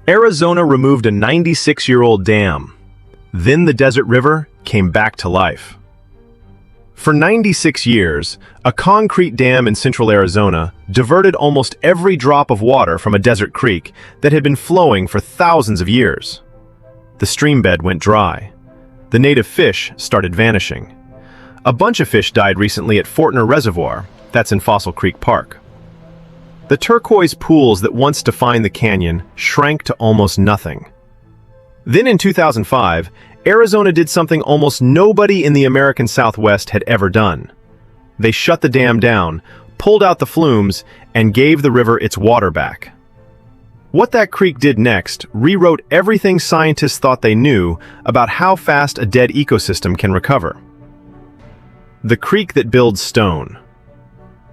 Arizona removed a 96-year-old dam. Then the desert river came back to life. For 96 years, a concrete dam in central Arizona diverted almost every drop of water from a desert creek that had been flowing for thousands of years. The stream bed went dry. The native fish started vanishing. A bunch of fish died recently at Fortner Reservoir, that's in Fossil Creek Park. The turquoise pools that once defined the canyon shrank to almost nothing. Then in 2005, Arizona did something almost nobody in the American Southwest had ever done. They shut the dam down, pulled out the flumes, and gave the river its water back. What that creek did next rewrote everything scientists thought they knew about how fast a dead ecosystem can recover. The creek that builds stone.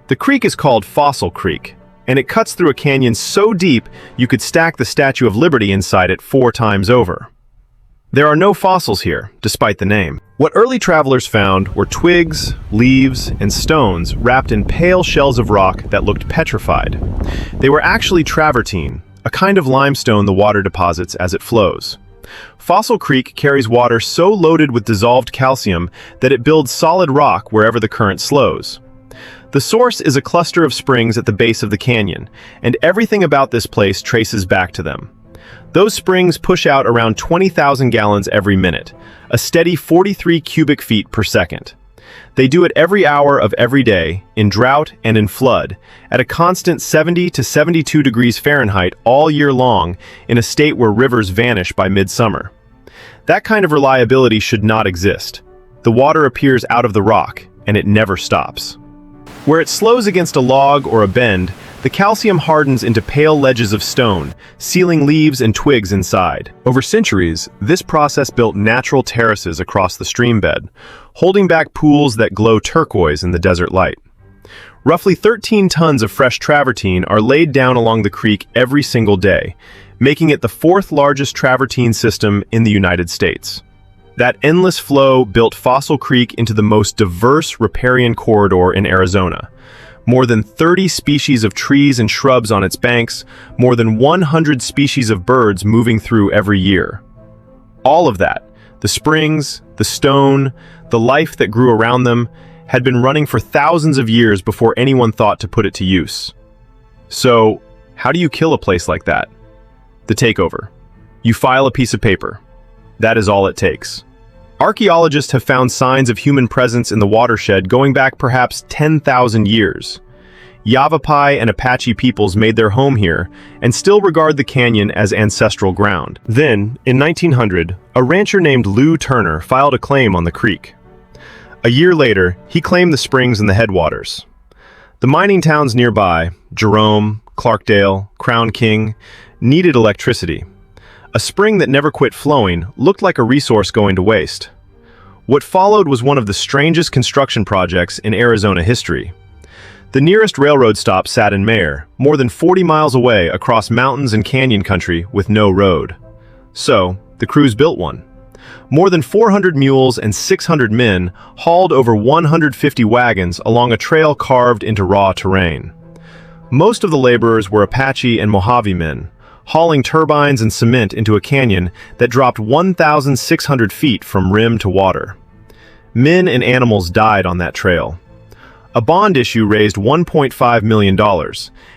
The creek is called Fossil Creek, and it cuts through a canyon so deep you could stack the Statue of Liberty inside it 4 times over. There are no fossils here, despite the name. What early travelers found were twigs, leaves, and stones wrapped in pale shells of rock that looked petrified. They were actually travertine, a kind of limestone the water deposits as it flows. Fossil Creek carries water so loaded with dissolved calcium that it builds solid rock wherever the current slows. The source is a cluster of springs at the base of the canyon, and everything about this place traces back to them. Those springs push out around 20,000 gallons every minute, a steady 43 cubic feet per second. They do it every hour of every day, in drought and in flood, at a constant 70 to 72 degrees Fahrenheit all year long, in a state where rivers vanish by midsummer. That kind of reliability should not exist. The water appears out of the rock, and it never stops. Where it slows against a log or a bend, the calcium hardens into pale ledges of stone, sealing leaves and twigs inside. Over centuries, this process built natural terraces across the stream bed, holding back pools that glow turquoise in the desert light. Roughly 13 tons of fresh travertine are laid down along the creek every single day, making it the 4th largest travertine system in the United States. That endless flow built Fossil Creek into the most diverse riparian corridor in Arizona. More than 30 species of trees and shrubs on its banks, more than 100 species of birds moving through every year. All of that, the springs, the stone, the life that grew around them, had been running for thousands of years before anyone thought to put it to use. So, how do you kill a place like that? The takeover. You file a piece of paper. That is all it takes. Archaeologists have found signs of human presence in the watershed going back perhaps 10,000 years. Yavapai and Apache peoples made their home here and still regard the canyon as ancestral ground. Then, in 1900, a rancher named Lou Turner filed a claim on the creek. A year later, he claimed the springs and the headwaters. The mining towns nearby, Jerome, Clarkdale, Crown King, needed electricity. A spring that never quit flowing looked like a resource going to waste. What followed was one of the strangest construction projects in Arizona history. The nearest railroad stop sat in Mayer, more than 40 miles away across mountains and canyon country with no road. So, the crews built one. More than 400 mules and 600 men hauled over 150 wagons along a trail carved into raw terrain. Most of the laborers were Apache and Mojave men, hauling turbines and cement into a canyon that dropped 1,600 feet from rim to water. Men and animals died on that trail. A bond issue raised $1.5 million,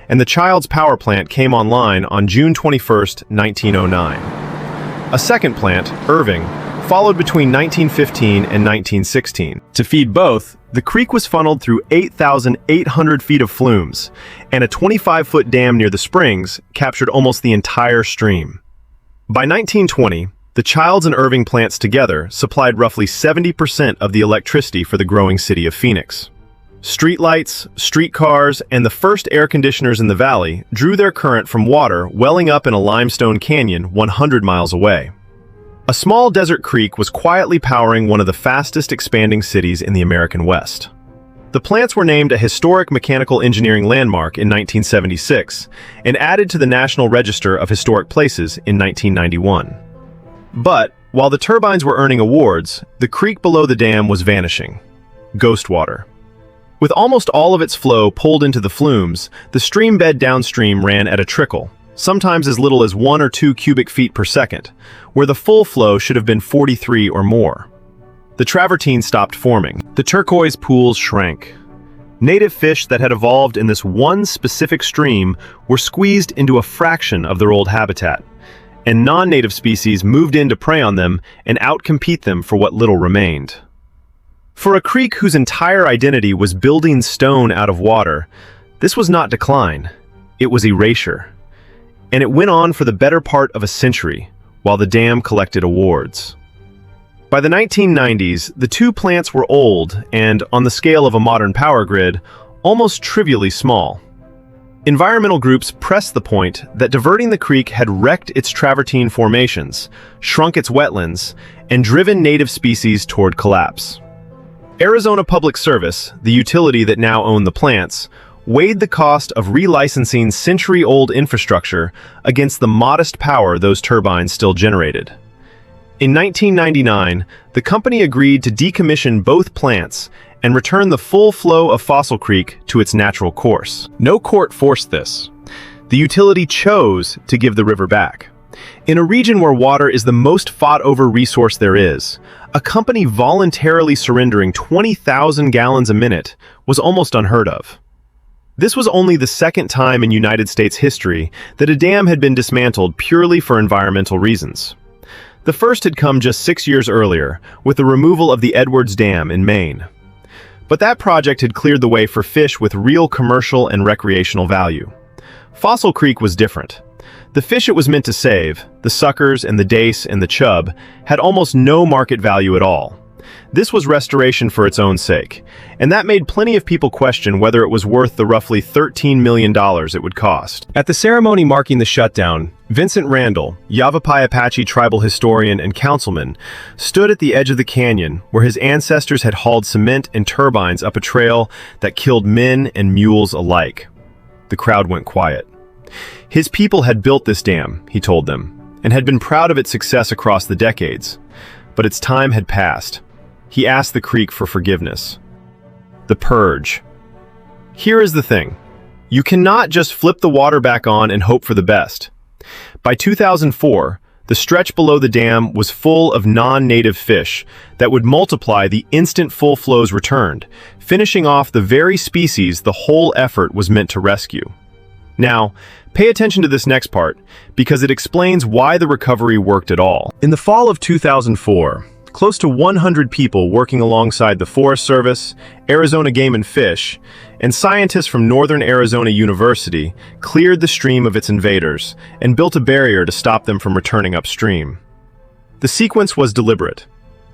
and the Childs Power Plant came online on June 21, 1909. A second plant, Irving, followed between 1915 and 1916. To feed both, the creek was funneled through 8,800 feet of flumes, and a 25-foot dam near the springs captured almost the entire stream. By 1920, the Childs and Irving plants together supplied roughly 70% of the electricity for the growing city of Phoenix. Streetlights, streetcars, and the first air conditioners in the valley drew their current from water welling up in a limestone canyon 100 miles away. A small desert creek was quietly powering one of the fastest expanding cities in the American West. The plants were named a historic mechanical engineering landmark in 1976 and added to the National Register of Historic Places in 1991. But, while the turbines were earning awards, the creek below the dam was vanishing. Ghost water. With almost all of its flow pulled into the flumes, the stream bed downstream ran at a trickle, sometimes as little as 1 or 2 cubic feet per second, where the full flow should have been 43 or more. The travertine stopped forming. The turquoise pools shrank. Native fish that had evolved in this one specific stream were squeezed into a fraction of their old habitat, and non-native species moved in to prey on them and outcompete them for what little remained. For a creek whose entire identity was building stone out of water, this was not decline, it was erasure. And it went on for the better part of a century, while the dam collected awards. By the 1990s, the two plants were old and, on the scale of a modern power grid, almost trivially small. Environmental groups pressed the point that diverting the creek had wrecked its travertine formations, shrunk its wetlands, and driven native species toward collapse. Arizona Public Service, the utility that now owned the plants, weighed the cost of relicensing century-old infrastructure against the modest power those turbines still generated. In 1999, the company agreed to decommission both plants and return the full flow of Fossil Creek to its natural course. No court forced this. The utility chose to give the river back. In a region where water is the most fought-over resource there is, a company voluntarily surrendering 20,000 gallons a minute was almost unheard of. This was only the second time in United States history that a dam had been dismantled purely for environmental reasons. The first had come just 6 years earlier, with the removal of the Edwards Dam in Maine. But that project had cleared the way for fish with real commercial and recreational value. Fossil Creek was different. The fish it was meant to save, the suckers and the dace and the chub, had almost no market value at all. This was restoration for its own sake, and that made plenty of people question whether it was worth the roughly $13 million it would cost. At the ceremony marking the shutdown, Vincent Randall, Yavapai Apache tribal historian and councilman, stood at the edge of the canyon where his ancestors had hauled cement and turbines up a trail that killed men and mules alike. The crowd went quiet. His people had built this dam, he told them, and had been proud of its success across the decades. But its time had passed. He asked the creek for forgiveness. The purge. Here is the thing. You cannot just flip the water back on and hope for the best. By 2004, the stretch below the dam was full of non-native fish that would multiply the instant full flows returned, finishing off the very species the whole effort was meant to rescue. Now, pay attention to this next part, because it explains why the recovery worked at all. In the fall of 2004, close to 100 people working alongside the Forest Service, Arizona Game and Fish, and scientists from Northern Arizona University cleared the stream of its invaders and built a barrier to stop them from returning upstream. The sequence was deliberate.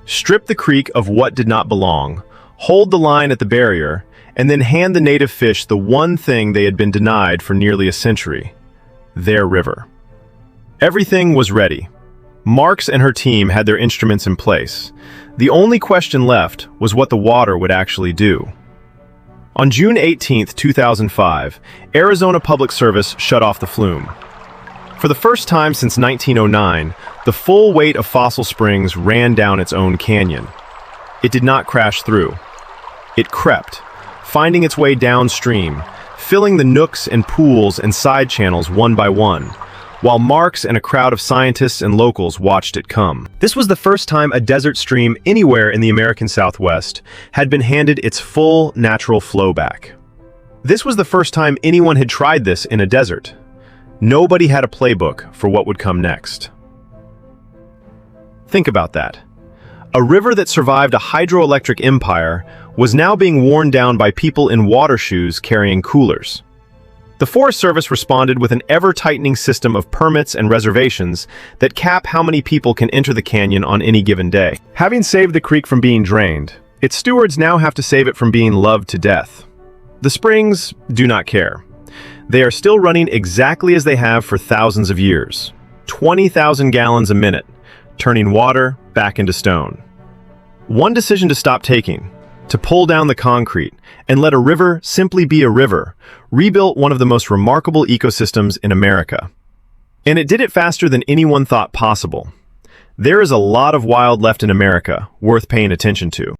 Strip the creek of what did not belong, hold the line at the barrier, and then hand the native fish the one thing they had been denied for nearly a century: their river. Everything was ready. Marks and her team had their instruments in place. The only question left was what the water would actually do. On June 18, 2005, Arizona Public Service shut off the flume. For the first time since 1909, the full weight of Fossil Springs ran down its own canyon. It did not crash through. It crept, finding its way downstream, filling the nooks and pools and side channels one by one, while Marks and a crowd of scientists and locals watched it come. This was the first time a desert stream anywhere in the American Southwest had been handed its full natural flow back. This was the first time anyone had tried this in a desert. Nobody had a playbook for what would come next. Think about that. A river that survived a hydroelectric empire was now being worn down by people in water shoes carrying coolers. The Forest Service responded with an ever-tightening system of permits and reservations that cap how many people can enter the canyon on any given day. Having saved the creek from being drained, its stewards now have to save it from being loved to death. The springs do not care. They are still running exactly as they have for thousands of years. 20,000 gallons a minute, turning water back into stone. One decision to stop taking, to pull down the concrete and let a river simply be a river, rebuilt one of the most remarkable ecosystems in America. And it did it faster than anyone thought possible. There is a lot of wild left in America worth paying attention to.